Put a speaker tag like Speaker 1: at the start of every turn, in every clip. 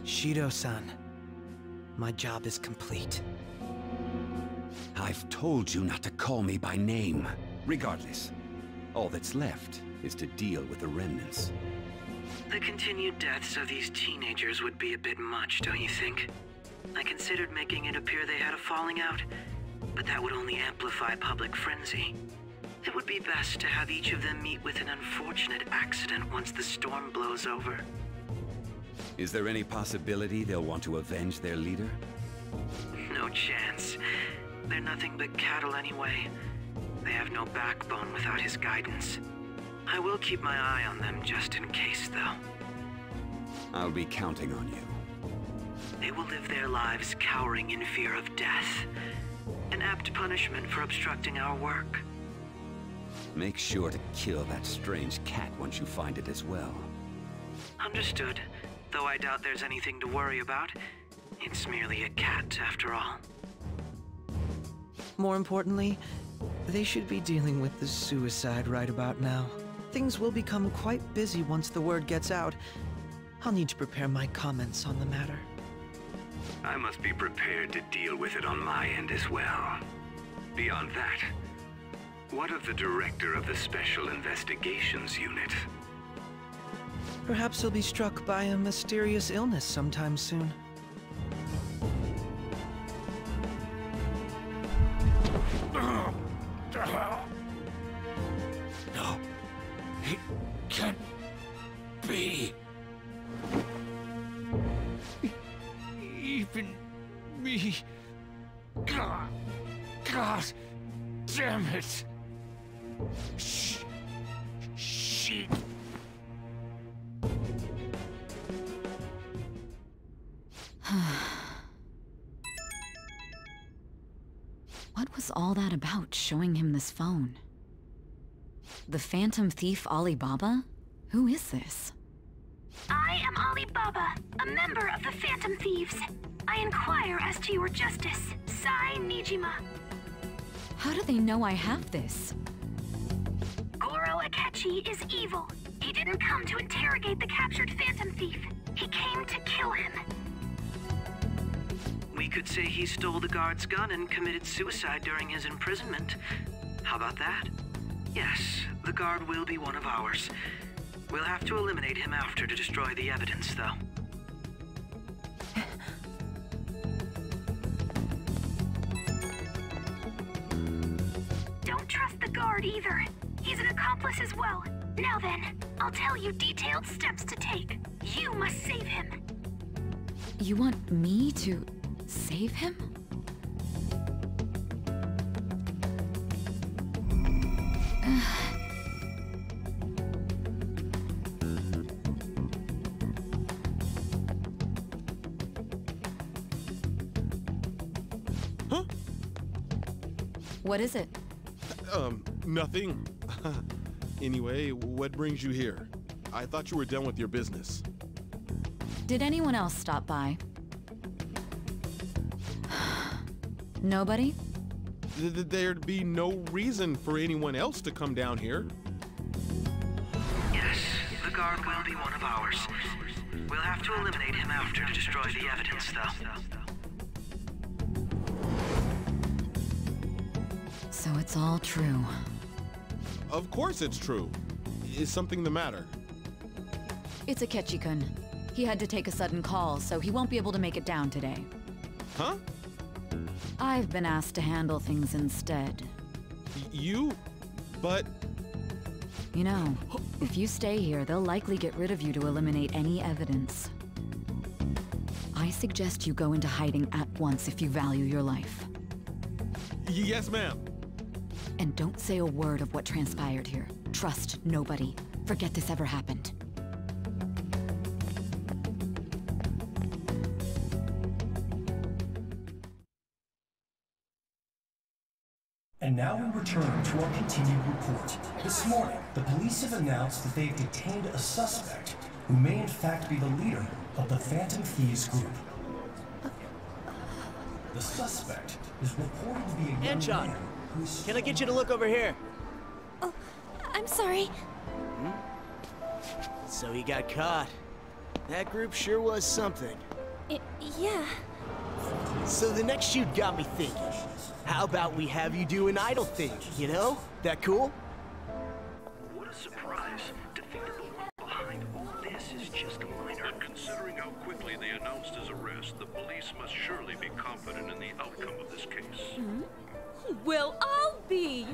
Speaker 1: Shido-san, my job is complete.
Speaker 2: I've told you not to call me by name. Regardless, all that's left is to deal with the remnants.
Speaker 1: The continued deaths of these teenagers would be a bit much, don't you think? I considered making it appear they had a falling out, but that would only amplify public frenzy. It would be best to have each of them meet with an unfortunate accident once the storm blows over.
Speaker 2: Is there any possibility they'll want to avenge their leader?
Speaker 1: No chance. They're nothing but cattle anyway. They have no backbone without his guidance. I will keep my eye on them just in case, though.
Speaker 2: I'll be counting on you.
Speaker 1: They will live their lives cowering in fear of death. An apt punishment for obstructing our work.
Speaker 2: Make sure to kill that strange cat once you find it as well.
Speaker 1: Understood. Though I doubt there's anything to worry about. It's merely a cat, after all. More importantly, they should be dealing with the suicide right about now. Things will become quite busy once the word gets out. I'll need to prepare my comments on the matter.
Speaker 3: I must be prepared to deal with it on my end as well. Beyond that, what of the director of the Special Investigations Unit?
Speaker 1: Perhaps he'll be struck by a mysterious illness sometime soon.
Speaker 3: No, it can't be. Even me. God damn it. She.
Speaker 4: What was all that about, showing him this phone? The Phantom Thief Alibaba? Who is this?
Speaker 5: I am Alibaba, a member of the Phantom Thieves. I inquire as to your justice, Sai Nijima.
Speaker 4: How do they know I have this?
Speaker 5: Goro Akechi is evil. He didn't come to interrogate the captured Phantom Thief. He came to kill him.
Speaker 1: We could say he stole the guard's gun and committed suicide during his imprisonment. How about that? Yes, the guard will be one of ours. We'll have to eliminate him after to destroy the evidence, though.
Speaker 5: Don't trust the guard either. He's an accomplice as well. Now then, I'll tell you detailed steps to take. You must save him.
Speaker 4: You want me to save him?
Speaker 6: Huh?
Speaker 4: What is it?
Speaker 6: Nothing. Anyway, what brings you here? I thought you were done with your business.
Speaker 4: Did anyone else stop by? Nobody?
Speaker 6: There'd be no reason for anyone else to come down here.
Speaker 1: Yes, the guard will be one of ours. We'll have to eliminate him after to destroy the evidence, though.
Speaker 4: So it's all true.
Speaker 6: Of course it's true. Is something the matter?
Speaker 4: It's Akechi-kun. He had to take a sudden call, so he won't be able to make it down today.
Speaker 6: Huh?
Speaker 4: I've been asked to handle things instead.
Speaker 6: You? But...
Speaker 4: You know, if you stay here, they'll likely get rid of you to eliminate any evidence. I suggest you go into hiding at once if you value your life.
Speaker 6: Yes, ma'am.
Speaker 4: And don't say a word of what transpired here. Trust nobody. Forget this ever happened.
Speaker 7: And now we return to our continued report. This morning, the police have announced that they've detained a suspect who may in fact be the leader of the Phantom Thieves group. The suspect is reported to be a young
Speaker 8: Anchon,
Speaker 7: man who's...
Speaker 8: can I get you to look over here?
Speaker 5: Oh, I'm sorry.
Speaker 8: So he got caught. That group sure was something.
Speaker 9: Yeah.
Speaker 8: So the next shoot got me thinking. How about we have you do an idol thing, you know? That cool?
Speaker 1: What a surprise. To think that the one behind all this is just a minor.
Speaker 10: But considering how quickly they announced his arrest, the police must surely be confident in the outcome of this case.
Speaker 9: Well, I'll be.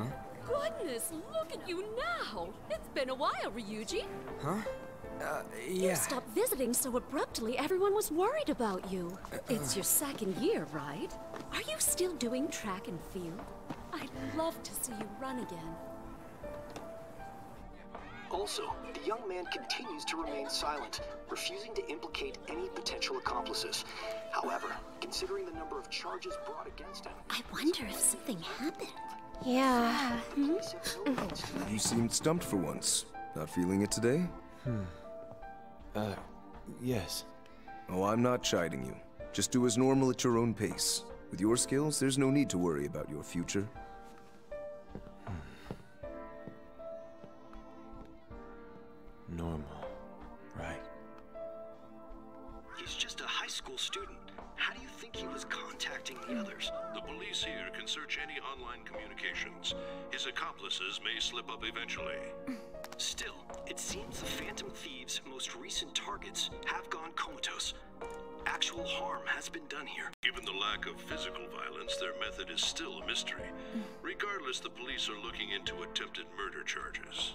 Speaker 9: Goodness, look at you now. It's been a while, Ryuji.
Speaker 8: Huh?
Speaker 9: You stopped visiting so abruptly, everyone was worried about you. It's your second year, right? Are you still doing track and field? I'd love to see you run again.
Speaker 7: Also, the young man continues to remain silent, refusing to implicate any potential accomplices. However, considering the number of charges brought against him...
Speaker 9: I wonder if something happened.
Speaker 11: Yeah.
Speaker 12: You seemed stumped for once. Not feeling it today?
Speaker 13: Yes.
Speaker 12: Oh, I'm not chiding you. Just do as normal at your own pace. With your skills, there's no need to worry about your future.
Speaker 13: Normal, right?
Speaker 7: He's just a high school student. How do you think he was contacting the others?
Speaker 10: The police here can search any online communications. His accomplices may slip up eventually.
Speaker 7: Still, it seems the Phantom Thieves' most recent targets have gone comatose. Actual harm has been done here.
Speaker 10: Given the lack of physical violence, their method is still a mystery. Regardless, the police are looking into attempted murder charges.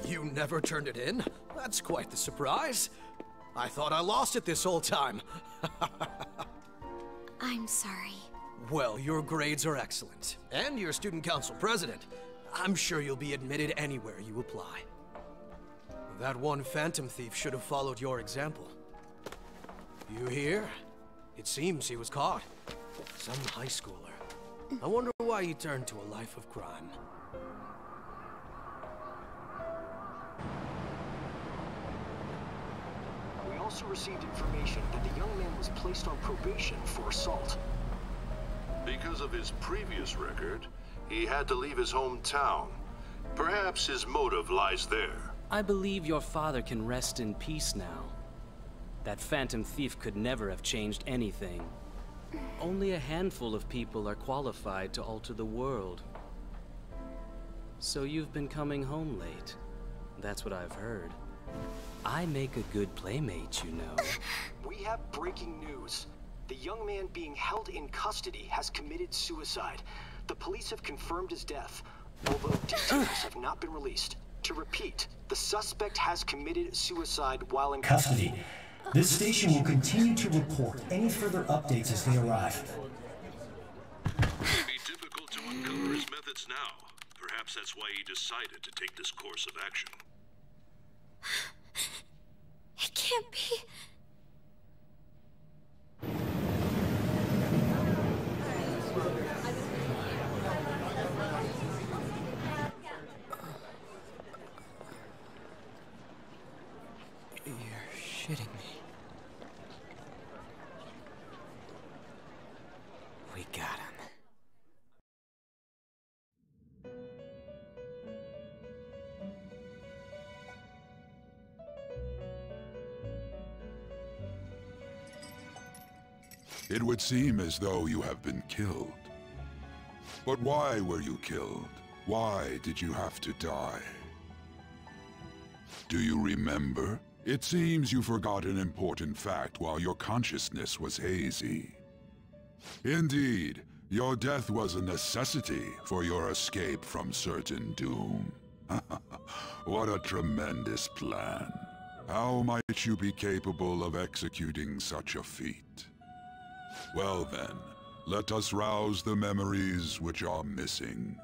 Speaker 8: You never turned it in? That's quite the surprise. I thought I lost it this whole time.
Speaker 11: I'm sorry.
Speaker 8: Well, your grades are excellent. And you're student council president. I'm sure you'll be admitted anywhere you apply. That one Phantom Thief should have followed your example. You hear? It seems he was caught. Some high schooler. I wonder why he turned to a life of crime.
Speaker 7: We also received information that the young man was placed on probation for assault.
Speaker 10: Because of his previous record, he had to leave his hometown. Perhaps his motive lies there.
Speaker 14: I believe your father can rest in peace now. That Phantom Thief could never have changed anything. Only a handful of people are qualified to alter the world. So you've been coming home late. That's what I've heard. I make a good playmate, you know.
Speaker 7: We have breaking news. The young man being held in custody has committed suicide. The police have confirmed his death, although details have not been released. To repeat, the suspect has committed suicide while in custody. This station will continue to report any further updates as they arrive.
Speaker 10: It may be difficult to uncover his methods now. Perhaps that's why he decided to take this course of action.
Speaker 11: It can't be.
Speaker 13: You're shitting me. We got him.
Speaker 15: It would seem as though you have been killed. But why were you killed? Why did you have to die? Do you remember? It seems you forgot an important fact while your consciousness was hazy. Indeed, your death was a necessity for your escape from certain doom. What a tremendous plan. How might you be capable of executing such a feat? Well then, let us rouse the memories which are missing.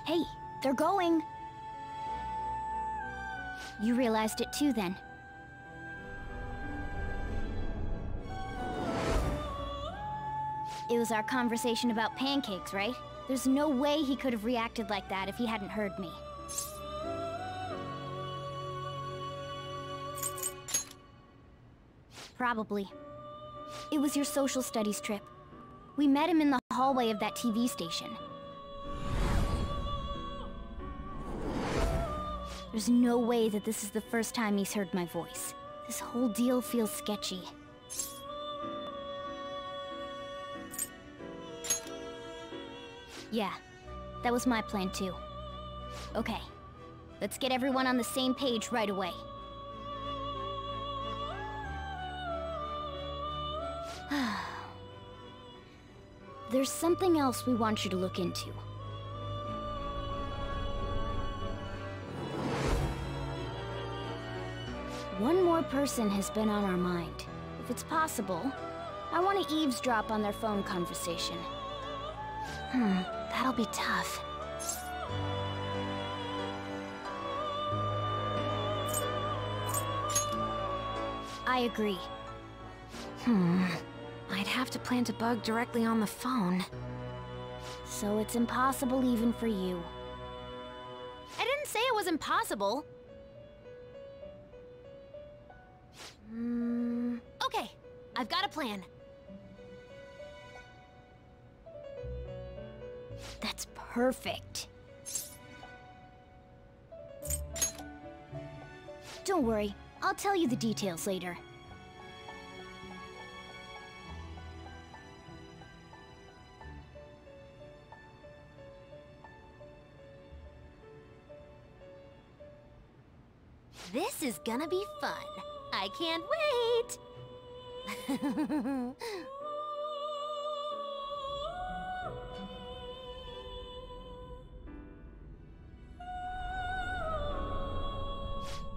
Speaker 5: Hey, they're going. You realized it too, then.
Speaker 16: It was our conversation about pancakes, right? There's no way he could have reacted like that if he hadn't heard me. Probably. It was your social studies trip. We met him in the hallway of that TV station. There's no way that this is the first time he's heard my voice. This whole deal feels sketchy. Yeah, that was my plan too. Okay, let's get everyone on the same page right away. There's something else we want you to look into. One more person has been on our mind. If it's possible, I want to eavesdrop on their phone conversation. That'll be tough. I agree. I'd have to plant a bug directly on the phone. So it's impossible even for you. I didn't say it was impossible. Okay, I've got a plan. That's perfect. Don't worry, I'll tell you the details later. This is gonna be fun. I can't wait!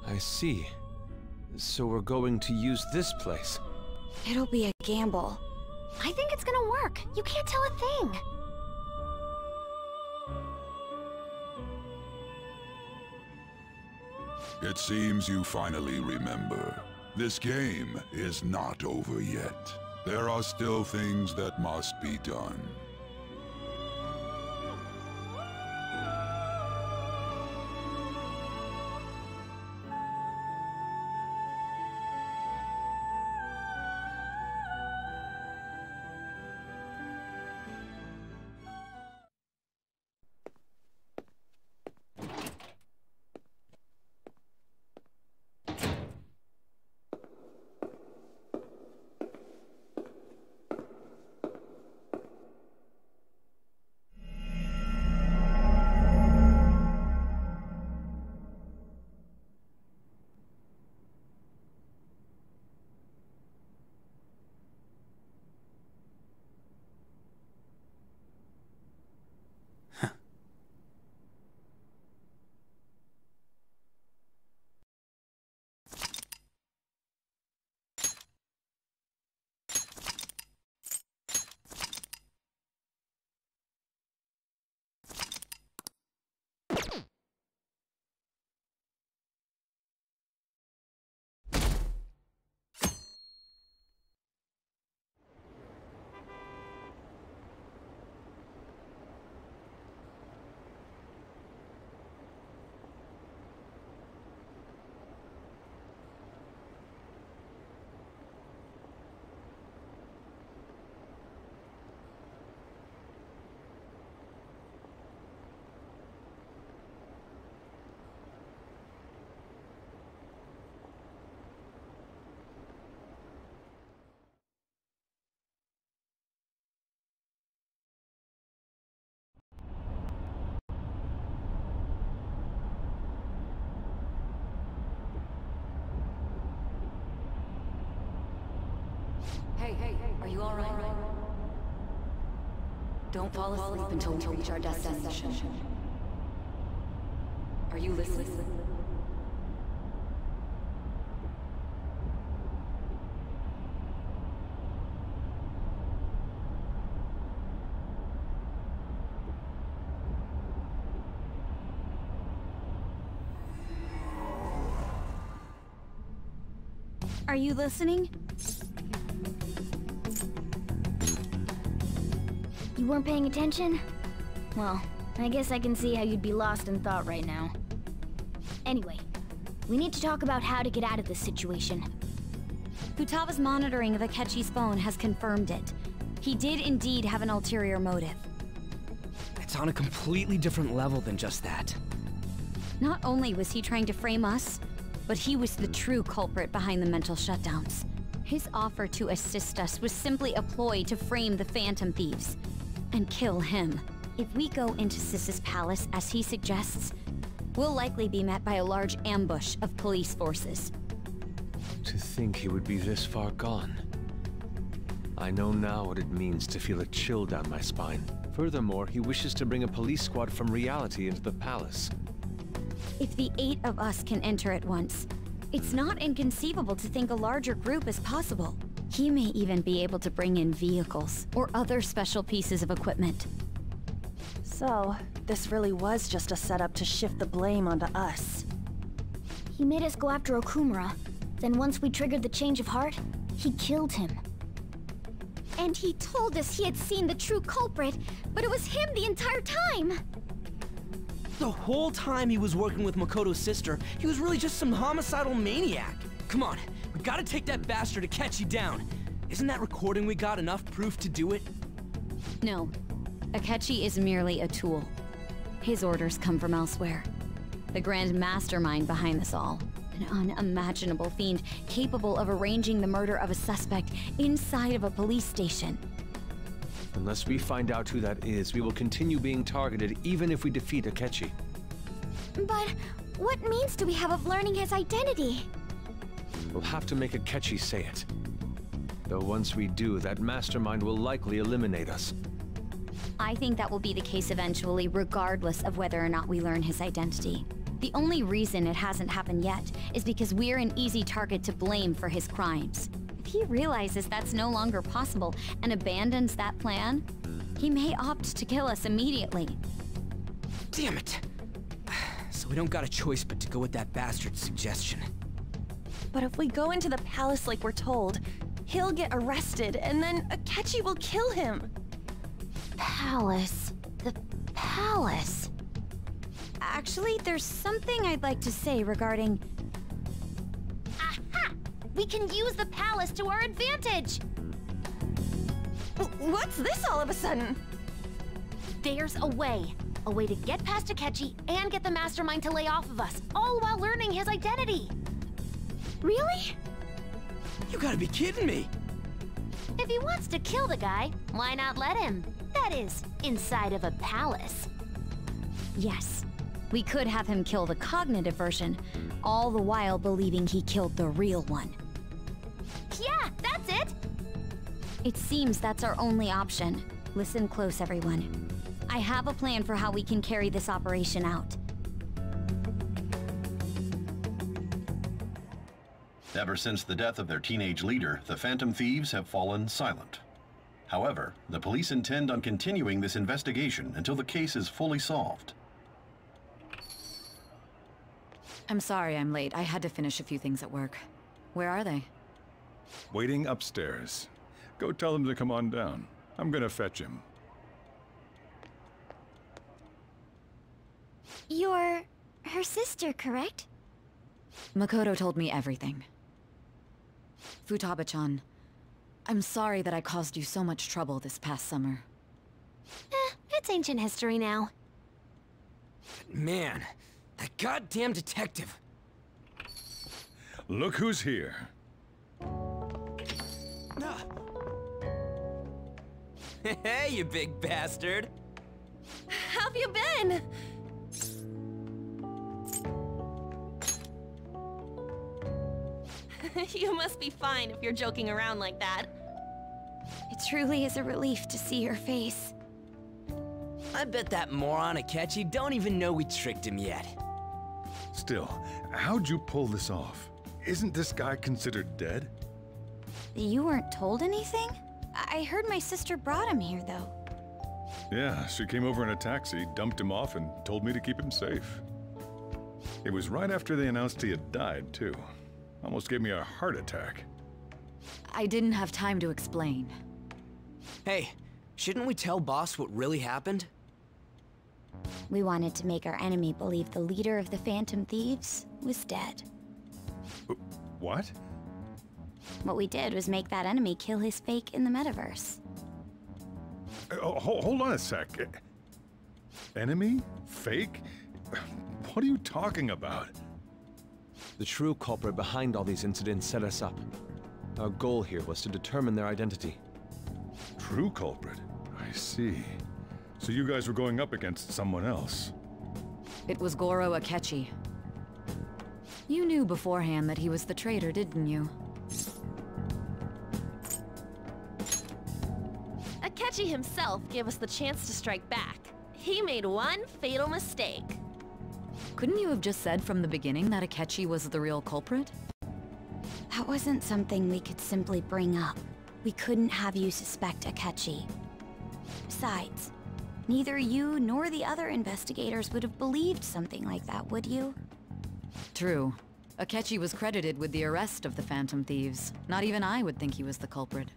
Speaker 13: I see. So we're going to use this place.
Speaker 11: It'll be a gamble.
Speaker 16: I think it's gonna work. You can't tell a thing.
Speaker 15: It seems you finally remember. This game is not over yet. There are still things that must be done.
Speaker 4: Hey, are you alright? Don't fall asleep until we reach our destination. Are you listening?
Speaker 16: Are you listening? You weren't paying attention? Well, I guess I can see how you'd be lost in thought right now. Anyway, we need to talk about how to get out of this situation.
Speaker 4: Futaba's monitoring of Akechi's phone has confirmed it. He did indeed have an ulterior motive.
Speaker 17: It's on a completely different level than just that.
Speaker 4: Not only was he trying to frame us, but he was the true culprit behind the mental shutdowns. His offer to assist us was simply a ploy to frame the Phantom Thieves and kill him. If we go into Sis's palace as he suggests, we'll likely be met by a large ambush of police forces.
Speaker 13: To think he would be this far gone. I know now what it means to feel a chill down my spine. Furthermore, he wishes to bring a police squad from reality into the palace.
Speaker 4: If the 8 of us can enter at once, it's not inconceivable to think a larger group is possible. He may even be able to bring in vehicles or other special pieces of equipment.
Speaker 18: So, this really was just a setup to shift the blame onto us.
Speaker 16: He made us go after Okumura. Then once we triggered the change of heart, he killed him.
Speaker 9: And he told us he had seen the true culprit, but it was him the entire time!
Speaker 17: The whole time he was working with Makoto's sister, he was really just some homicidal maniac. Come on, we gotta take that bastard Akechi down. Isn't that recording we got enough proof to do it?
Speaker 4: No. Akechi is merely a tool. His orders come from elsewhere. The grand mastermind behind this all. An unimaginable fiend capable of arranging the murder of a suspect inside of a police station.
Speaker 13: Unless we find out who that is, we will continue being targeted even if we defeat Akechi.
Speaker 9: But what means do we have of learning his identity?
Speaker 13: We'll have to make Akechi say it. Though once we do, that mastermind will likely eliminate us.
Speaker 4: I think that will be the case eventually, regardless of whether or not we learn his identity. The only reason it hasn't happened yet is because we're an easy target to blame for his crimes. If he realizes that's no longer possible and abandons that plan, he may opt to kill us immediately.
Speaker 17: Damn it! So we don't got a choice but to go with that bastard's suggestion.
Speaker 18: But if we go into the palace like we're told, he'll get arrested and then Akechi will kill him.
Speaker 16: Palace. The palace.
Speaker 4: Actually, there's something I'd like to say regarding...
Speaker 9: Aha! We can use the palace to our advantage!
Speaker 18: What's this all of a sudden?
Speaker 9: There's a way. A way to get past Akechi and get the mastermind to lay off of us, all while learning his identity.
Speaker 18: Really?
Speaker 17: You gotta be kidding me!
Speaker 9: If he wants to kill the guy, why not let him? That is, inside of a palace.
Speaker 4: Yes. We could have him kill the cognitive version, all the while believing he killed the real one.
Speaker 9: Yeah, that's it!
Speaker 4: It seems that's our only option. Listen close, everyone. I have a plan for how we can carry this operation out.
Speaker 19: Ever since the death of their teenage leader, the Phantom Thieves have fallen silent. However, the police intend on continuing this investigation until the case is fully solved.
Speaker 4: I'm sorry I'm late. I had to finish a few things at work. Where are they?
Speaker 20: Waiting upstairs. Go tell them to come on down. I'm gonna fetch him.
Speaker 9: You're her sister, correct?
Speaker 4: Makoto told me everything. Futaba-chan, I'm sorry that I caused you so much trouble this past summer.
Speaker 9: It's ancient history now.
Speaker 17: Man, that goddamn detective.
Speaker 20: Look who's here.
Speaker 17: Hey, you big bastard.
Speaker 18: How have you been? You must be fine if you're joking around like that.
Speaker 4: It truly is a relief to see your face.
Speaker 17: I bet that moron Akechi don't even know we tricked him yet.
Speaker 20: Still, how'd you pull this off? Isn't this guy considered dead?
Speaker 4: You weren't told anything? I heard my sister brought him here, though.
Speaker 20: Yeah, she came over in a taxi, dumped him off, and told me to keep him safe. It was right after they announced he had died, too. Almost gave me a heart attack.
Speaker 4: I didn't have time to explain.
Speaker 17: Hey, Shouldn't we tell Boss what really happened?
Speaker 4: We wanted to make our enemy believe the leader of the Phantom Thieves was dead.
Speaker 20: What?
Speaker 4: What we did was make that enemy kill his fake in the metaverse.
Speaker 20: Hold on a sec. Enemy? Fake? What are you talking about?
Speaker 13: The true culprit behind all these incidents set us up. Our goal here was to determine their identity.
Speaker 20: True culprit? I see. So you guys were going up against someone else?
Speaker 21: It was Goro Akechi. You knew beforehand that he was the traitor, didn't you?
Speaker 22: Akechi himself gave us the chance to strike back. He made one fatal mistake.
Speaker 21: Couldn't you have just said from the beginning that Akechi was the real culprit?
Speaker 4: That wasn't something we could simply bring up. We couldn't have you suspect Akechi. Besides, neither you nor the other investigators would have believed something like that, would you?
Speaker 21: True. Akechi was credited with the arrest of the Phantom Thieves. Not even I would think he was the culprit.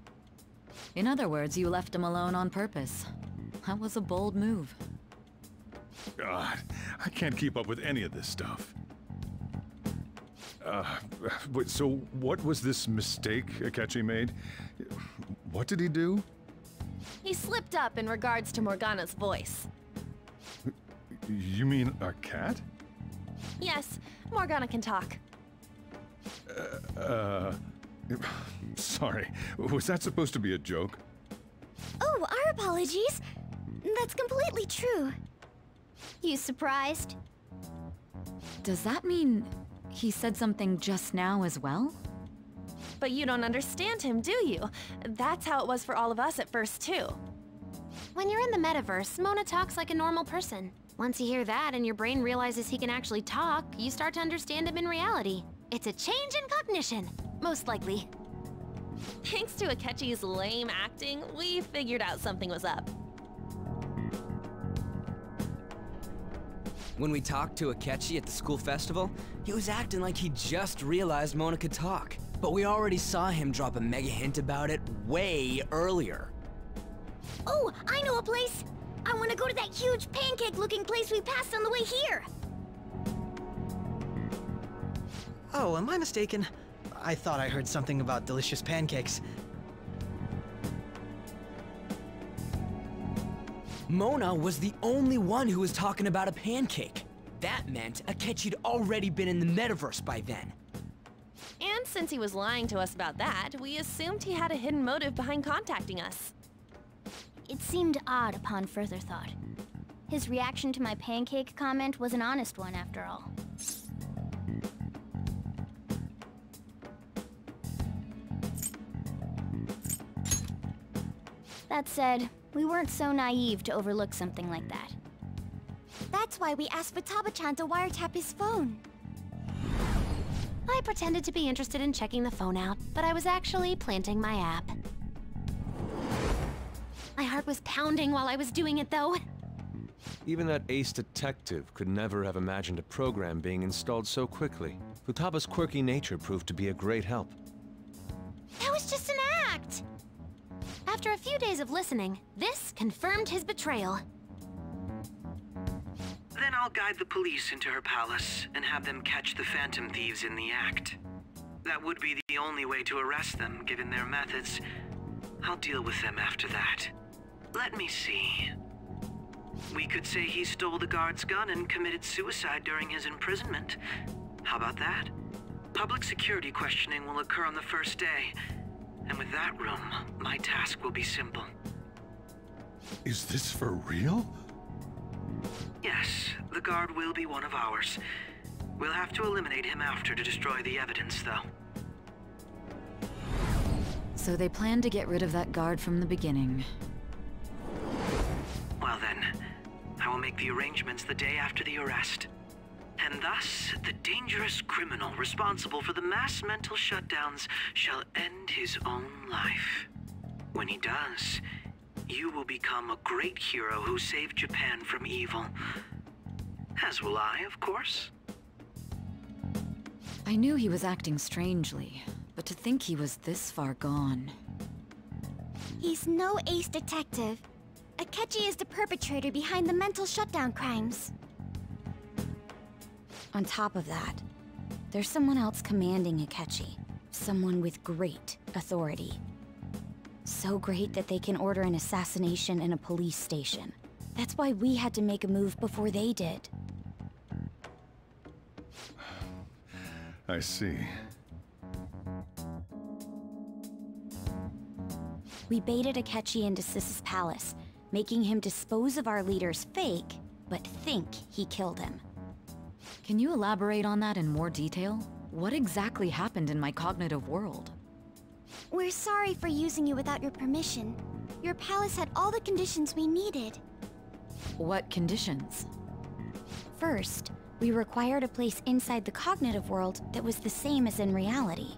Speaker 21: In other words, you left him alone on purpose. That was a bold move.
Speaker 20: God, I can't keep up with any of this stuff. So what was this mistake Akechi made? What did he do?
Speaker 22: He slipped up in regards to Morgana's voice.
Speaker 20: You mean a cat?
Speaker 22: Yes, Morgana can talk.
Speaker 20: Sorry, was that supposed to be a joke?
Speaker 16: Oh, our apologies. That's completely true. You surprised?
Speaker 21: Does that mean he said something just now as well?
Speaker 22: But you don't understand him, do you? That's how it was for all of us at first, too.
Speaker 5: When you're in the metaverse, Mona talks like a normal person. Once you hear that and your brain realizes he can actually talk, you start to understand him in reality. It's a change in cognition, most likely.
Speaker 22: Thanks to Akechi's lame acting, we figured out something was up.
Speaker 17: When we talked to Akechi at the school festival, he was acting like he just realized Mona could talk. But we already saw him drop a mega hint about it way earlier.
Speaker 16: Oh, I know a place! I want to go to that huge pancake-looking place we passed on the way here!
Speaker 23: Oh, am I mistaken? I thought I heard something about delicious pancakes.
Speaker 17: Mona was the only one who was talking about a pancake. That meant Akechi'd already been in the metaverse by then.
Speaker 22: And since he was lying to us about that, we assumed he had a hidden motive behind contacting us.
Speaker 16: It seemed odd upon further thought. His reaction to my pancake comment was an honest one, after all. That said, we weren't so naive to overlook something like that.
Speaker 11: That's why we asked Futaba-chan to wiretap his phone.
Speaker 5: I pretended to be interested in checking the phone out, but I was actually planting my app. My heart was pounding while I was doing it, though.
Speaker 13: Even that ace detective could never have imagined a program being installed so quickly. Futaba's quirky nature proved to be a great help.
Speaker 5: That was just an act! After a few days of listening, this confirmed his betrayal.
Speaker 1: Then I'll guide the police into her palace and have them catch the Phantom Thieves in the act. That would be the only way to arrest them, given their methods. I'll deal with them after that. Let me see. We could say he stole the guard's gun and committed suicide during his imprisonment. How about that? Public security questioning will occur on the first day. And with that room, my task will be simple.
Speaker 20: Is this for real?
Speaker 1: Yes, the guard will be one of ours. We'll have to eliminate him after to destroy the evidence, though.
Speaker 21: So they planned to get rid of that guard from the beginning.
Speaker 1: Well then, I will make the arrangements the day after the arrest. And thus, the dangerous criminal responsible for the mass mental shutdowns shall end his own life. When he does, you will become a great hero who saved Japan from evil. As will I, of course.
Speaker 21: I knew he was acting strangely, but to think he was this far gone.
Speaker 11: He's no ace detective. Akechi is the perpetrator behind the mental shutdown crimes.
Speaker 4: On top of that, there's someone else commanding Akechi. Someone with great authority. So great that they can order an assassination in a police station. That's why we had to make a move before they did.
Speaker 20: I see.
Speaker 4: We baited Akechi into Sis's palace, making him dispose of our leader's fake, but think he killed him.
Speaker 21: Can you elaborate on that in more detail? What exactly happened in my cognitive world?
Speaker 11: We're sorry for using you without your permission. Your palace had all the conditions we needed.
Speaker 21: What conditions?
Speaker 4: First, we required a place inside the cognitive world that was the same as in reality.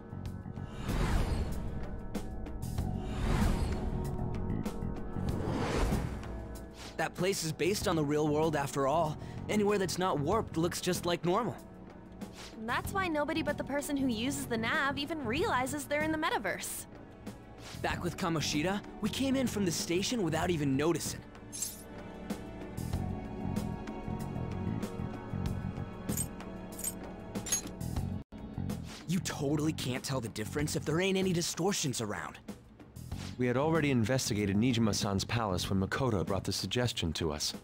Speaker 17: That place is based on the real world after all. Anywhere that's not warped looks just like normal.
Speaker 22: That's why nobody but the person who uses the nav even realizes they're in the metaverse.
Speaker 17: Back with Kamoshida, we came in from the station without even noticing. You totally can't tell the difference if there ain't any distortions around.
Speaker 13: We had already investigated Nijima-san's palace when Makoto brought the suggestion to us.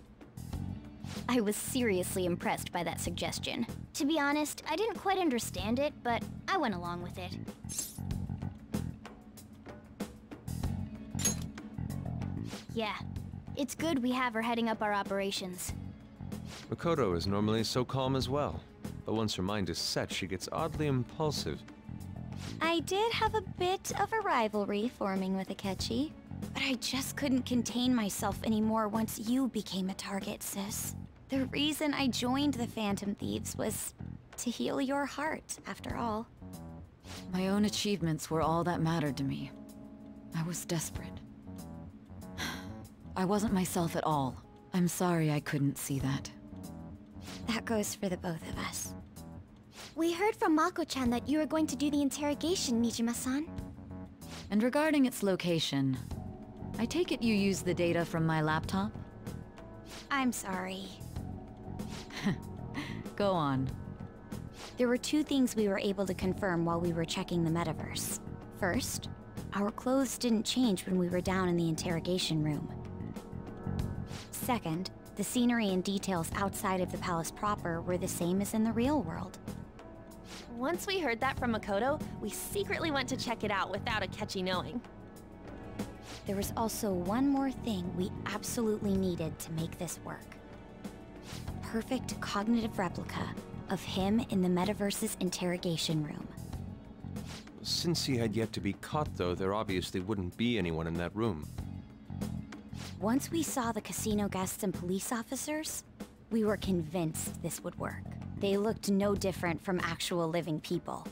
Speaker 16: I was seriously impressed by that suggestion. To be honest, I didn't quite understand it, but I went along with it. Yeah, it's good we have her heading up our operations.
Speaker 13: Makoto is normally so calm as well, but once her mind is set, she gets oddly impulsive.
Speaker 4: I did have a bit of a rivalry forming with Akechi, but I just couldn't contain myself anymore once you became a target, sis. The reason I joined the Phantom Thieves was to heal your heart, after all.
Speaker 21: My own achievements were all that mattered to me. I was desperate. I wasn't myself at all. I'm sorry I couldn't see that.
Speaker 4: That goes for the both of us.
Speaker 11: We heard from Mako-chan that you were going to do the interrogation, Nijima-san.
Speaker 21: And regarding its location, I take it you used the data from my laptop?
Speaker 4: I'm sorry.
Speaker 21: Go on.
Speaker 4: There were two things we were able to confirm while we were checking the metaverse. First, our clothes didn't change when we were down in the interrogation room. Second, the scenery and details outside of the palace proper were the same as in the real world.
Speaker 22: Once we heard that from Makoto, we secretly went to check it out without Akechi knowing.
Speaker 4: There was also one more thing we absolutely needed to make this work. A perfect cognitive replica of him in the metaverse's interrogation room.
Speaker 13: Since he had yet to be caught, though, there obviously wouldn't be anyone in that room.
Speaker 4: Once we saw the casino guests and police officers, we were convinced this would work. They looked no different from actual living people.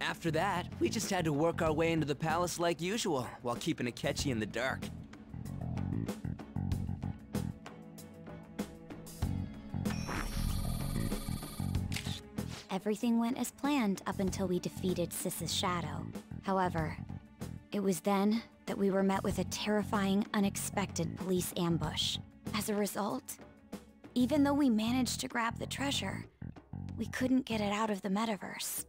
Speaker 17: After that, we just had to work our way into the palace like usual, while keeping Akechi in the dark.
Speaker 4: Everything went as planned up until we defeated Sis's shadow. However, it was then that we were met with a terrifying, unexpected police ambush. As a result, even though we managed to grab the treasure, we couldn't get it out of the metaverse.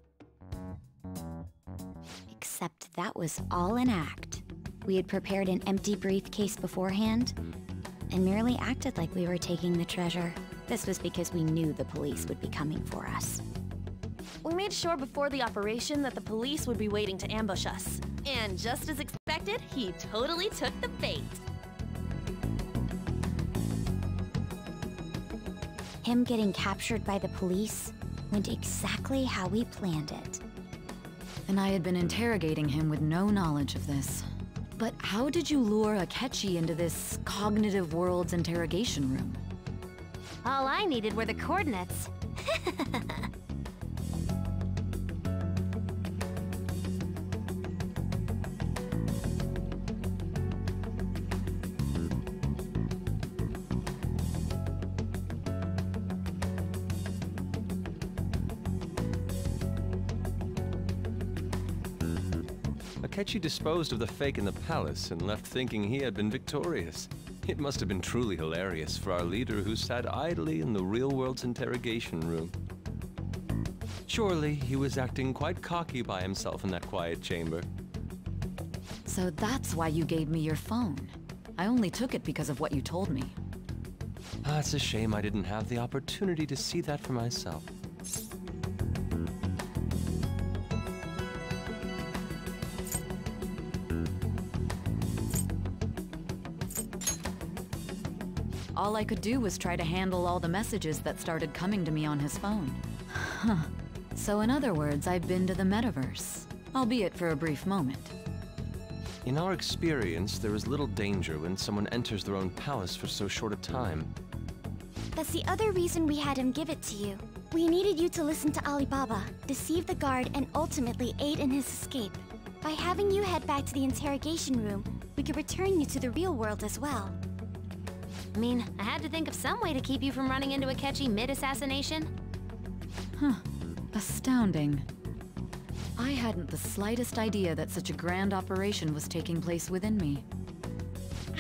Speaker 4: Except that was all an act. We had prepared an empty briefcase beforehand, and merely acted like we were taking the treasure. This was because we knew the police would be coming for us.
Speaker 22: We made sure before the operation that the police would be waiting to ambush us. And just as expected, he totally took the bait.
Speaker 4: Him getting captured by the police went exactly how we planned it.
Speaker 21: And I had been interrogating him with no knowledge of this. But how did you lure Akechi into this cognitive world's interrogation room?
Speaker 5: All I needed were the coordinates.
Speaker 13: Akechi disposed of the fake in the palace and left thinking he had been victorious. It must have been truly hilarious for our leader who sat idly in the real world's interrogation room. Surely he was acting quite cocky by himself in that quiet chamber.
Speaker 21: So that's why you gave me your phone. I only took it because of what you told me.
Speaker 13: It's a shame I didn't have the opportunity to see that for myself.
Speaker 21: All I could do was try to handle all the messages that started coming to me on his phone. Huh. So in other words, I've been to the metaverse, albeit for a brief moment.
Speaker 13: In our experience, there is little danger when someone enters their own palace for so short a time.
Speaker 11: That's the other reason we had him give it to you. We needed you to listen to Alibaba, deceive the guard, and ultimately aid in his escape. By having you head back to the interrogation room, we could return you to the real world as well.
Speaker 5: I mean, I had to think of some way to keep you from running into Akechi mid-assassination.
Speaker 21: Huh. Astounding. I hadn't the slightest idea that such a grand operation was taking place within me.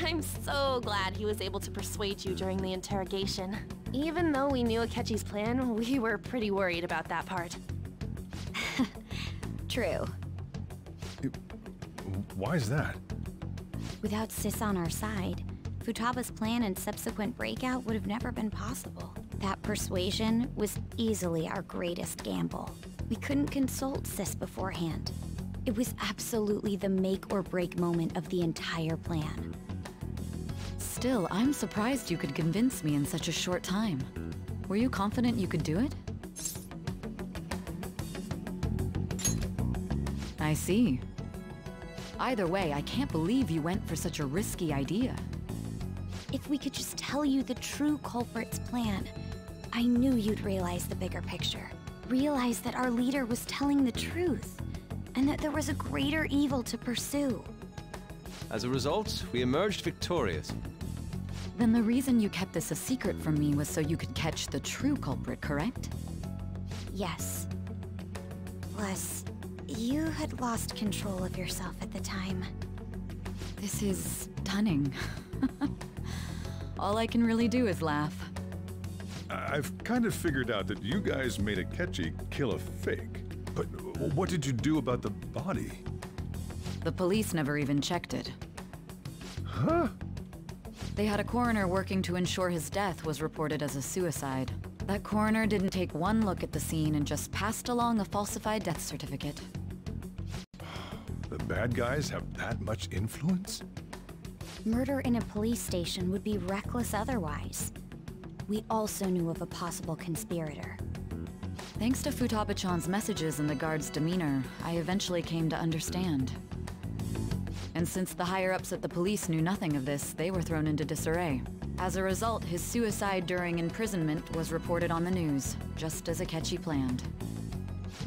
Speaker 22: I'm so glad he was able to persuade you during the interrogation. Even though we knew Akechi's plan, we were pretty worried about that part.
Speaker 11: True.
Speaker 20: Why is that?
Speaker 4: Without Sis on our side, Futaba's plan and subsequent breakout would have never been possible. That persuasion was easily our greatest gamble. We couldn't consult Sis beforehand. It was absolutely the make or break moment of the entire plan.
Speaker 21: Still, I'm surprised you could convince me in such a short time. Were you confident you could do it? I see. Either way, I can't believe you went for such a risky idea.
Speaker 4: If we could just tell you the true culprit's plan, I knew you'd realize the bigger picture. Realize that our leader was telling the truth, and that there was a greater evil to pursue.
Speaker 13: As a result, we emerged victorious.
Speaker 21: Then the reason you kept this a secret from me was so you could catch the true culprit, correct?
Speaker 4: Yes. Plus, you had lost control of yourself at the time.
Speaker 21: This is stunning. All I can really do is laugh.
Speaker 20: I've kind of figured out that you guys made Akechi kill a fake. But what did you do about the body?
Speaker 21: The police never even checked it.
Speaker 20: Huh?
Speaker 21: They had a coroner working to ensure his death was reported as a suicide. That coroner didn't take one look at the scene and just passed along a falsified death certificate.
Speaker 20: The bad guys have that much influence?
Speaker 4: Murder in a police station would be reckless otherwise. We also knew of a possible conspirator.
Speaker 21: Thanks to Futaba-chan's messages and the guard's demeanor, I eventually came to understand. And since the higher-ups at the police knew nothing of this, they were thrown into disarray. As a result, his suicide during imprisonment was reported on the news, just as Akechi planned.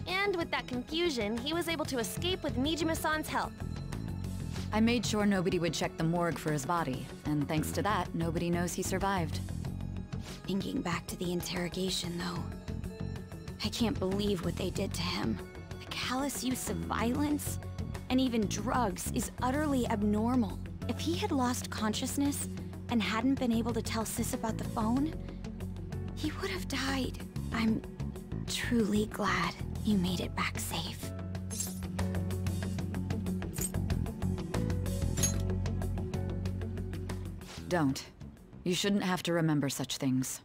Speaker 22: And with that confusion, he was able to escape with Mijima-san's help.
Speaker 21: I made sure nobody would check the morgue for his body, and thanks to that, nobody knows he survived.
Speaker 4: Thinking back to the interrogation, though, I can't believe what they did to him. The callous use of violence, and even drugs, is utterly abnormal. If he had lost consciousness and hadn't been able to tell Sis about the phone, he would have died. I'm truly glad you made it back safe.
Speaker 21: Don't. You shouldn't have to remember such things.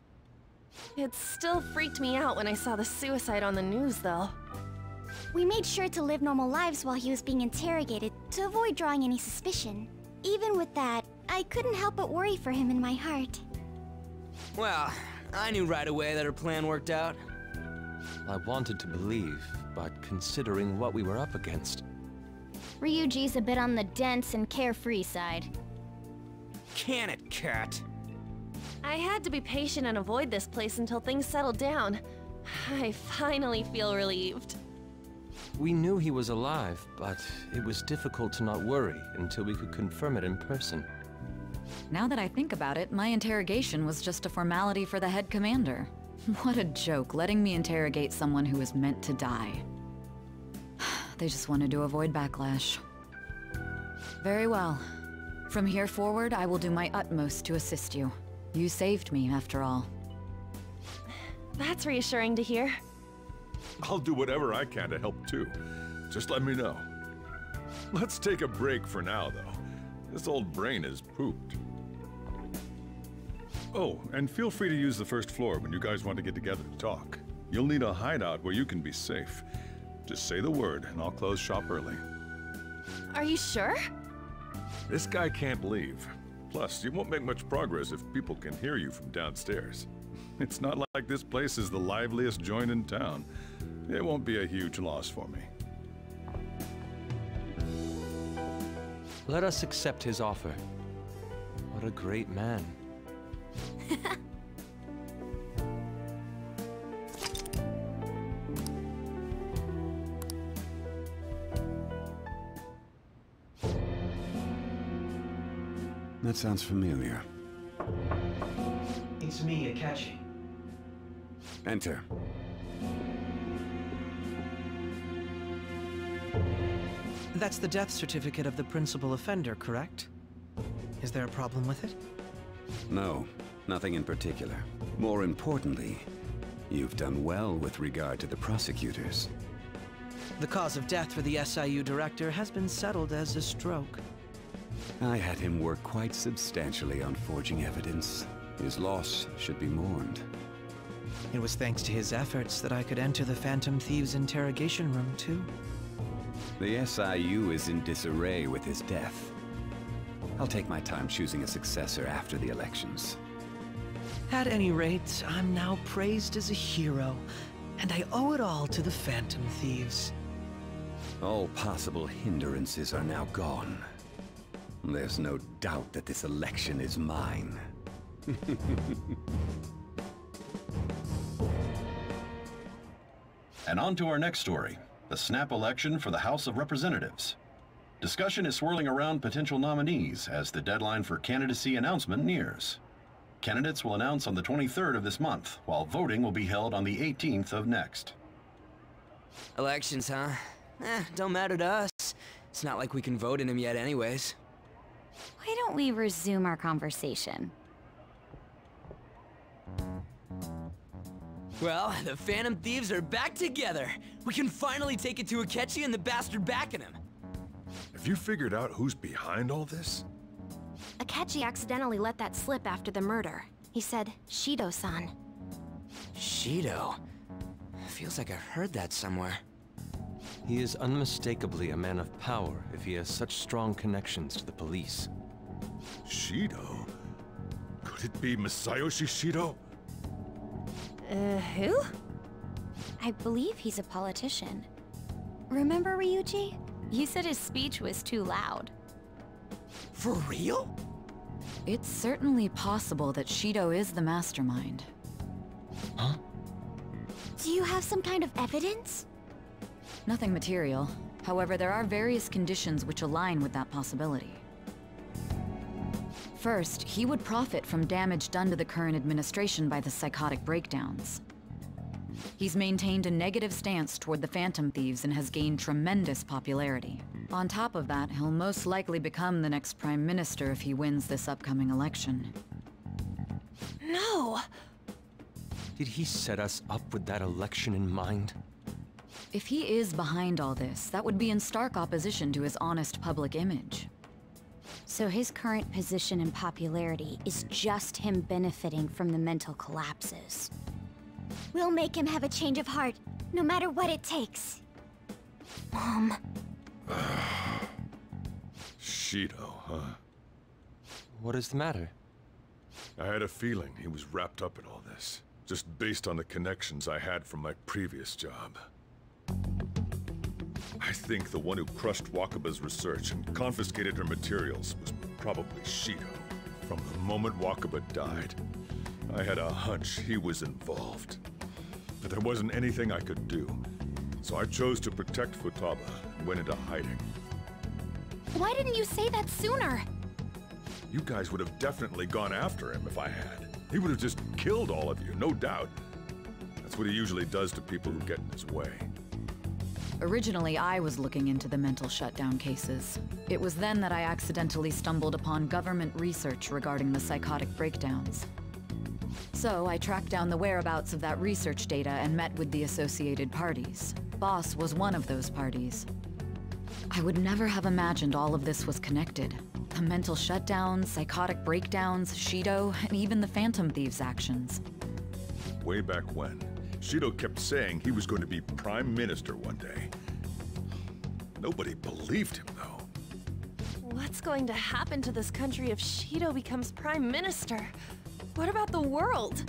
Speaker 22: It still freaked me out when I saw the suicide on the news, though.
Speaker 11: We made sure to live normal lives while he was being interrogated to avoid drawing any suspicion. Even with that, I couldn't help but worry for him in my heart.
Speaker 17: Well, I knew right away that her plan worked out.
Speaker 13: I wanted to believe, but considering what we were up against...
Speaker 16: Ryuji's a bit on the dense and carefree side.
Speaker 17: Can it, Cat?
Speaker 22: I had to be patient and avoid this place until things settled down. I finally feel relieved.
Speaker 13: We knew he was alive, but it was difficult to not worry until we could confirm it in person.
Speaker 21: Now that I think about it, my interrogation was just a formality for the head commander. What a joke, letting me interrogate someone who was meant to die. They just wanted to avoid backlash. Very well. From here forward, I will do my utmost to assist you. You saved me, after all.
Speaker 22: That's reassuring to hear.
Speaker 20: I'll do whatever I can to help too. Just let me know. Let's take a break for now, though. This old brain is pooped. Oh, and feel free to use the first floor when you guys want to get together to talk. You'll need a hideout where you can be safe. Just say the word, and I'll close shop early.
Speaker 22: Are you sure?
Speaker 20: This guy can't leave. Plus, you won't make much progress if people can hear you from downstairs. It's not like this place is the liveliest joint in town. It won't be a huge loss for me.
Speaker 13: Let us accept his offer. What a great man.
Speaker 2: That sounds familiar.
Speaker 23: It's me, Akechi.
Speaker 2: Enter.
Speaker 23: That's the death certificate of the principal offender, correct? Is there a problem with it?
Speaker 2: No, nothing in particular. More importantly, you've done well with regard to the prosecutors.
Speaker 23: The cause of death for the SIU director has been settled as a stroke.
Speaker 2: I had him work quite substantially on forging evidence. His loss should be mourned.
Speaker 23: It was thanks to his efforts that I could enter the Phantom Thieves' interrogation room, too.
Speaker 2: The SIU is in disarray with his death. I'll take my time choosing a successor after the elections.
Speaker 23: At any rate, I'm now praised as a hero, and I owe it all to the Phantom Thieves.
Speaker 2: All possible hindrances are now gone. There's no doubt that this election is mine.
Speaker 19: And on to our next story, the snap election for the House of Representatives. Discussion is swirling around potential nominees as the deadline for candidacy announcement nears. Candidates will announce on the 23rd of this month, while voting will be held on the 18th of next.
Speaker 17: Elections, huh? Don't matter to us. It's not like we can vote in them yet anyways.
Speaker 4: Why don't we resume our conversation?
Speaker 17: Well, the Phantom Thieves are back together. We can finally take it to Akechi and the bastard backing him.
Speaker 20: Have you figured out who's behind all this?
Speaker 5: Akechi accidentally let that slip after the murder. He said, Shido-san.
Speaker 17: Shido? Feels like I've heard that somewhere.
Speaker 13: He is unmistakably a man of power if he has such strong connections to the police.
Speaker 20: Shido? Could it be Masayoshi Shido?
Speaker 4: Who? I believe he's a politician. Remember Ryuji? You said his speech was too loud.
Speaker 17: For real?
Speaker 21: It's certainly possible that Shido is the mastermind.
Speaker 13: Huh?
Speaker 11: Do you have some kind of evidence?
Speaker 21: Nothing material. However, there are various conditions which align with that possibility. First, he would profit from damage done to the current administration by the psychotic breakdowns. He's maintained a negative stance toward the Phantom Thieves and has gained tremendous popularity. On top of that, he'll most likely become the next Prime Minister if he wins this upcoming election.
Speaker 9: No!
Speaker 13: Did he set us up with that election in mind?
Speaker 21: If he is behind all this, that would be in stark opposition to his honest public image.
Speaker 4: So his current position and popularity is just him benefiting from the mental collapses.
Speaker 11: We'll make him have a change of heart, no matter what it takes. Mom.
Speaker 20: Shido, huh?
Speaker 13: What is the matter?
Speaker 20: I had a feeling he was wrapped up in all this, just based on the connections I had from my previous job. I think the one who crushed Wakaba's research and confiscated her materials was probably Shido. From the moment Wakaba died, I had a hunch he was involved. But there wasn't anything I could do, so I chose to protect Futaba and went into hiding.
Speaker 5: Why didn't you say that sooner?
Speaker 20: You guys would have definitely gone after him if I had. He would have just killed all of you, no doubt. That's what he usually does to people who get in his way.
Speaker 21: Originally, I was looking into the mental shutdown cases. It was then that I accidentally stumbled upon government research regarding the psychotic breakdowns. So I tracked down the whereabouts of that research data and met with the associated parties. Boss was one of those parties. I would never have imagined all of this was connected. The mental shutdowns, psychotic breakdowns, Shido, and even the Phantom Thieves' actions.
Speaker 20: Way back when, Shido kept saying he was going to be Prime Minister one day. Nobody believed him, though.
Speaker 22: What's going to happen to this country if Shido becomes Prime Minister? What about the world?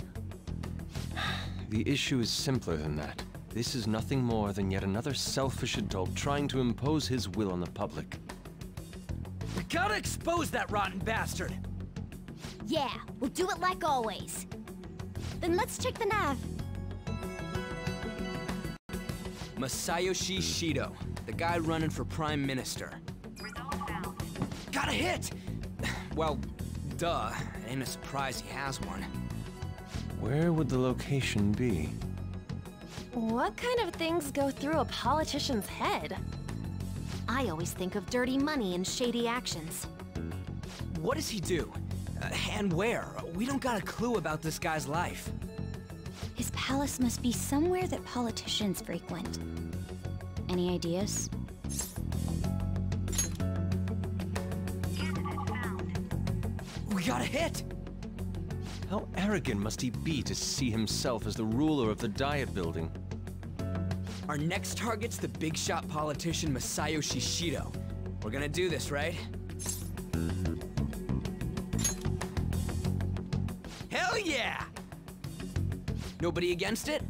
Speaker 13: The issue is simpler than that. This is nothing more than yet another selfish adult trying to impose his will on the public.
Speaker 17: We gotta expose that rotten bastard!
Speaker 11: Yeah, we'll do it like always. Then let's check the nav.
Speaker 17: Masayoshi Shido, the guy running for Prime Minister. Got a hit! Well, duh. It ain't a surprise he has one.
Speaker 13: Where would the location be?
Speaker 22: What kind of things go through a politician's head?
Speaker 5: I always think of dirty money and shady actions.
Speaker 17: What does he do? And where? We don't got a clue about this guy's life.
Speaker 11: His palace must be somewhere that politicians frequent. Any ideas?
Speaker 17: We got a hit!
Speaker 13: How arrogant must he be to see himself as the ruler of the Diet Building?
Speaker 17: Our next target's the big shot politician Masayoshi Shido. We're gonna do this, right? Hell yeah! Nobody against it?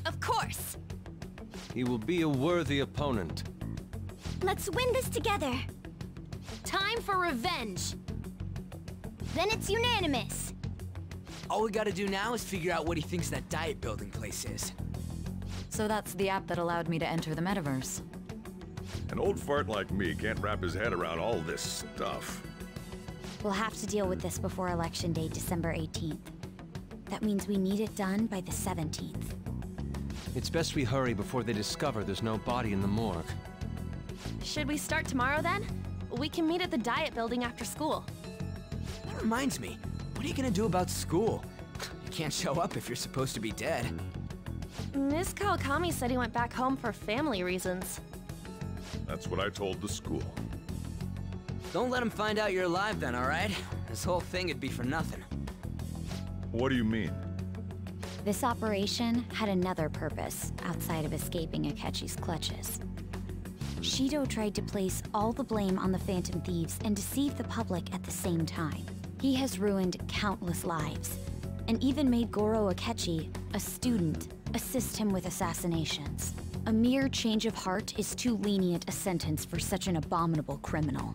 Speaker 11: Of course!
Speaker 13: He will be a worthy opponent.
Speaker 11: Let's win this together!
Speaker 5: Time for revenge!
Speaker 11: Then it's unanimous!
Speaker 17: All we gotta do now is figure out what he thinks that Diet Building place is.
Speaker 21: So that's the app that allowed me to enter the metaverse.
Speaker 20: An old fart like me can't wrap his head around all this stuff.
Speaker 11: We'll have to deal with this before Election Day, December 18th. That means we need it done by the 17th.
Speaker 13: It's best we hurry before they discover there's no body in the morgue.
Speaker 22: Should we start tomorrow then? We can meet at the Diet Building after school.
Speaker 17: That reminds me, what are you gonna do about school? You can't show up if you're supposed to be dead.
Speaker 22: Miss Kawakami said he went back home for family reasons.
Speaker 20: That's what I told the school.
Speaker 17: Don't let him find out you're alive then, alright? This whole thing would be for nothing.
Speaker 20: What do you mean?
Speaker 11: This operation had another purpose outside of escaping Akechi's clutches. Shido tried to place all the blame on the Phantom Thieves and deceive the public at the same time. He has ruined countless lives, and even made Goro Akechi, a student, assist him with assassinations. A mere change of heart is too lenient a sentence for such an abominable criminal.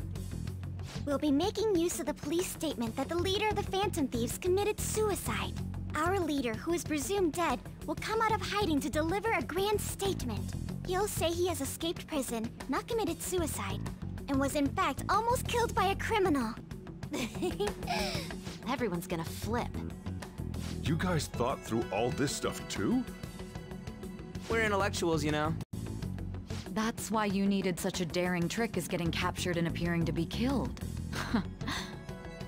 Speaker 11: We'll be making use of the police statement that the leader of the Phantom Thieves committed suicide. Our leader, who is presumed dead, will come out of hiding to deliver a grand statement. He'll say he has escaped prison, not committed suicide, and was in fact almost killed by a criminal.
Speaker 5: Everyone's gonna flip.
Speaker 20: You guys thought through all this stuff too?
Speaker 17: We're intellectuals, you know.
Speaker 21: That's why you needed such a daring trick as getting captured and appearing to be killed.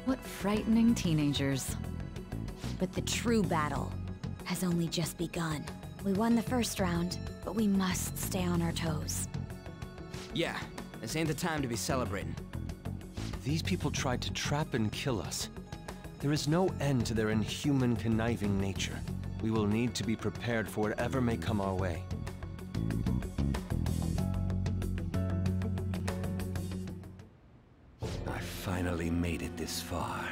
Speaker 21: What frightening teenagers.
Speaker 5: But the true battle has only just begun. We won the first round, but we must stay on our toes.
Speaker 17: Yeah, this ain't the time to be celebrating.
Speaker 13: These people tried to trap and kill us. There is no end to their inhuman, conniving nature. We will need to be prepared for whatever may come our way.
Speaker 2: I finally made it this far.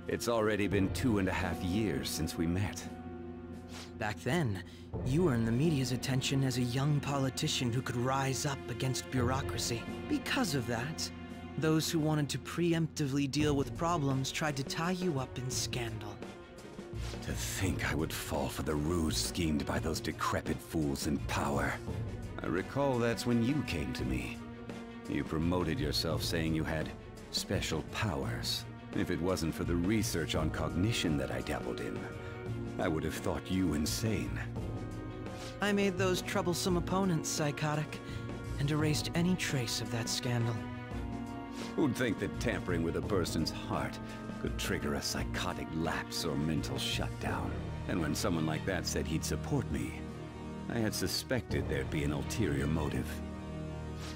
Speaker 2: It's already been 2.5 years since we met.
Speaker 3: Back then, you earned the media's attention as a young politician who could rise up against bureaucracy. Because of that, those who wanted to preemptively deal with problems tried to tie you up in scandal.
Speaker 2: To think I would fall for the ruse schemed by those decrepit fools in power. I recall that's when you came to me. You promoted yourself saying you had special powers. If it wasn't for the research on cognition that I dabbled in, I would have thought you insane.
Speaker 3: I made those troublesome opponents psychotic, and erased any trace of that scandal.
Speaker 2: Who'd think that tampering with a person's heart could trigger a psychotic lapse or mental shutdown? And when someone like that said he'd support me, I had suspected there'd be an ulterior motive.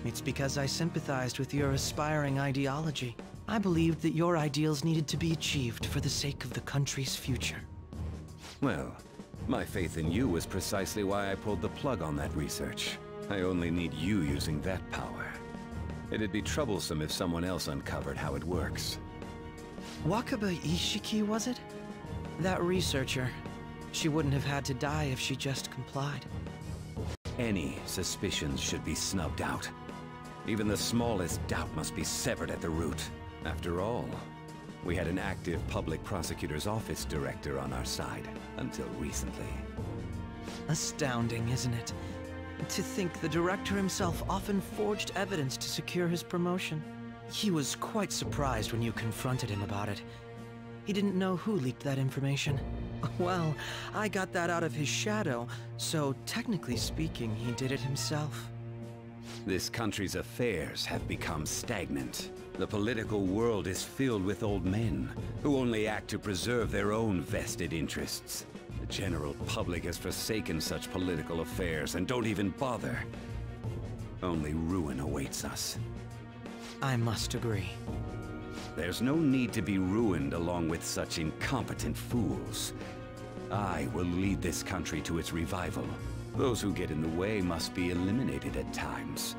Speaker 3: It's because I sympathized with your aspiring ideology. I believed that your ideals needed to be achieved for the sake of the country's future.
Speaker 2: Well, my faith in you was precisely why I pulled the plug on that research. I only need you using that power. It'd be troublesome if someone else uncovered how it works.
Speaker 3: Wakaba Ishiki, was it? That researcher. She wouldn't have had to die if she just complied.
Speaker 2: Any suspicions should be snubbed out. Even the smallest doubt must be severed at the root. After all, we had an active public prosecutor's office director on our side, until recently.
Speaker 3: Astounding, isn't it? To think the director himself often forged evidence to secure his promotion. He was quite surprised when you confronted him about it. He didn't know who leaked that information. Well, I got that out of his shadow, so technically speaking, he did it himself.
Speaker 2: This country's affairs have become stagnant. The political world is filled with old men who only act to preserve their own vested interests. The general public has forsaken such political affairs and don't even bother. Only ruin awaits us.
Speaker 3: I must agree.
Speaker 2: There's no need to be ruined along with such incompetent fools. I will lead this country to its revival. Those who get in the way must be eliminated at times.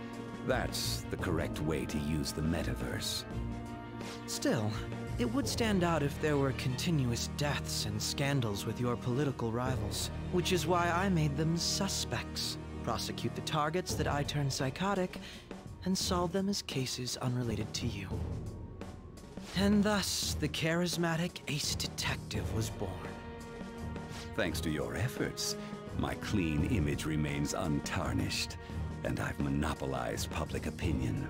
Speaker 2: That's the correct way to use the metaverse.
Speaker 3: Still, it would stand out if there were continuous deaths and scandals with your political rivals, which is why I made them suspects. Prosecute the targets that I turned psychotic, and solve them as cases unrelated to you. And thus, the charismatic ace detective was born.
Speaker 2: Thanks to your efforts, my clean image remains untarnished, and I've monopolized public opinion.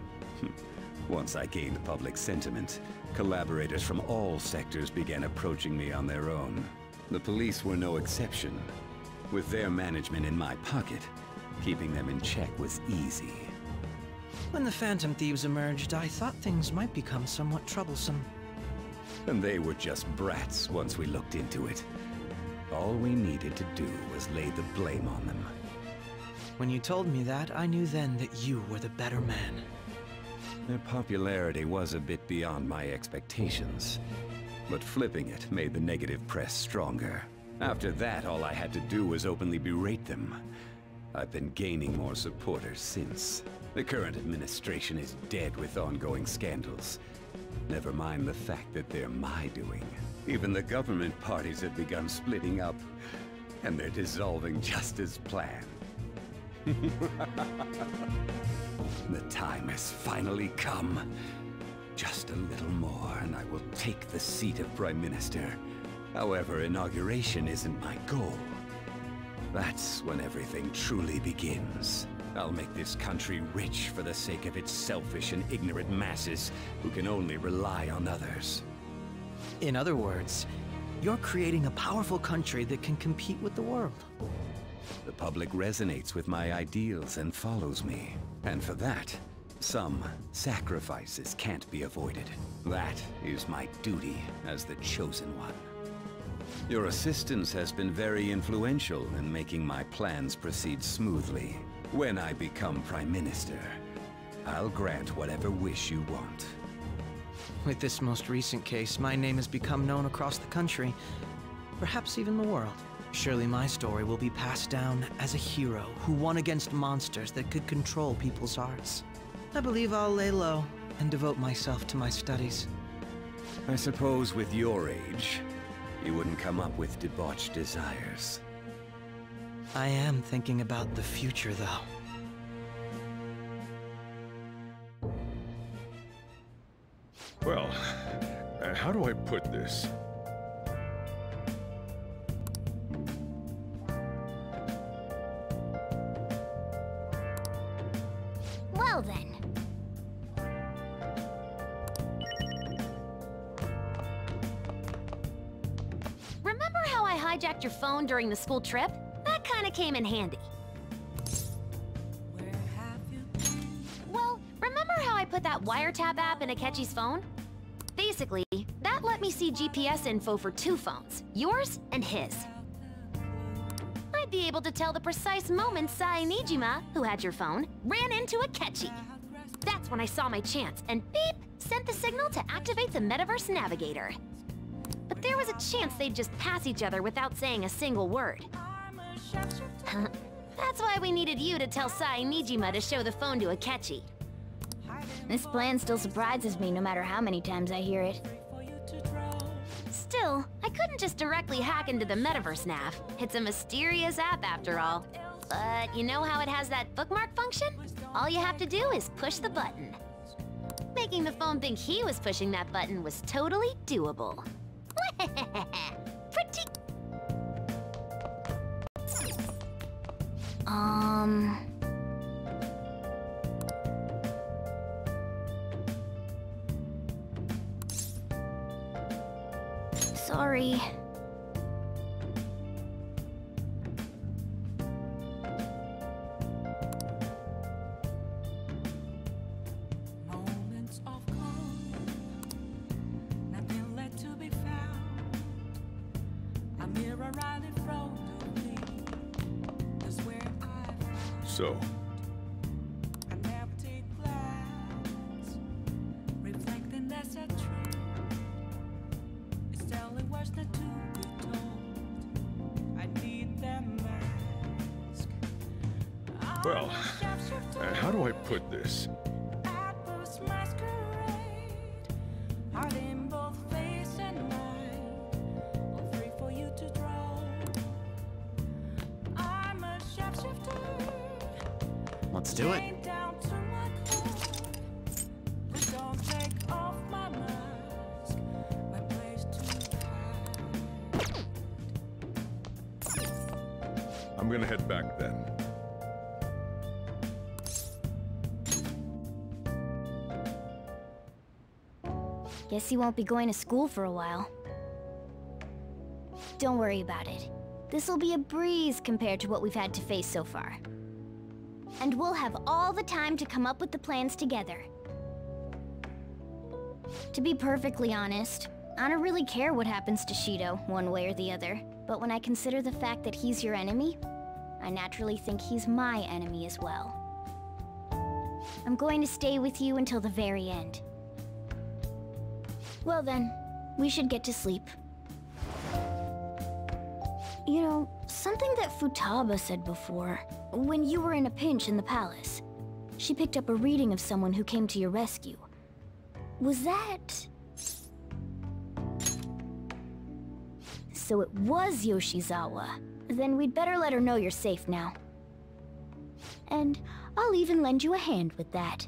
Speaker 2: Once I gained public sentiment, collaborators from all sectors began approaching me on their own. The police were no exception. With their management in my pocket, keeping them in check was easy.
Speaker 3: When the Phantom Thieves emerged, I thought things might become somewhat troublesome.
Speaker 2: And they were just brats once we looked into it. All we needed to do was lay the blame on them.
Speaker 3: When you told me that, I knew then that you were the better man.
Speaker 2: Their popularity was a bit beyond my expectations, but flipping it made the negative press stronger. After that, all I had to do was openly berate them. I've been gaining more supporters since. The current administration is dead with ongoing scandals. Never mind the fact that they're my doing. Even the government parties have begun splitting up, and they're dissolving just as planned. The time has finally come. Just a little more, and I will take the seat of Prime Minister. However, inauguration isn't my goal. That's when everything truly begins. I'll make this country rich for the sake of its selfish and ignorant masses who can only rely on others.
Speaker 3: In other words, you're creating a powerful country that can compete with the world.
Speaker 2: The public resonates with my ideals and follows me. And for that, some sacrifices can't be avoided. That is my duty as the chosen one. Your assistance has been very influential in making my plans proceed smoothly. When I become Prime Minister, I'll grant whatever wish you want.
Speaker 3: With this most recent case, my name has become known across the country, perhaps even the world. Surely my story will be passed down as a hero who won against monsters that could control people's hearts. I believe I'll lay low and devote myself to my studies.
Speaker 2: I suppose with your age, you wouldn't come up with debauched desires.
Speaker 3: I am thinking about the future, though.
Speaker 20: Well, how do I put this?
Speaker 5: Well then. Remember how I hijacked your phone during the school trip? That kinda came in handy. put that wiretap app in Akechi's phone? Basically, that let me see GPS info for 2 phones, yours and his. I'd be able to tell the precise moment Sae-Nijima, who had your phone, ran into Akechi. That's when I saw my chance, and beep, sent the signal to activate the Metaverse Navigator. But there was a chance they'd just pass each other without saying a single word. That's why we needed you to tell Sae-Nijima to show the phone to Akechi.
Speaker 16: This plan still surprises me no matter how many times I hear it.
Speaker 5: Still, I couldn't just directly hack into the Metaverse Nav. It's a mysterious app after all. But you know how it has that bookmark function? All you have to do is push the button. Making the phone think he was pushing that button was totally doable. Pretty...
Speaker 16: Sorry.
Speaker 20: So, well, how do I put this?
Speaker 3: Let's do it.
Speaker 20: I'm gonna head back then.
Speaker 16: Guess you won't be going to school for a while. Don't worry about it. This'll be a breeze compared to what we've had to face so far. And we'll have all the time to come up with the plans together. To be perfectly honest, I don't really care what happens to Shido, one way or the other. But when I consider the fact that he's your enemy, I naturally think he's my enemy as well. I'm going to stay with you until the very end. Well then, we should get to sleep. You know, something that Futaba said before, when you were in a pinch in the palace, she picked up a reading of someone who came to your rescue. Was that... So it was Yoshizawa. Then we'd better let her know you're safe now. And I'll even lend you a hand with that.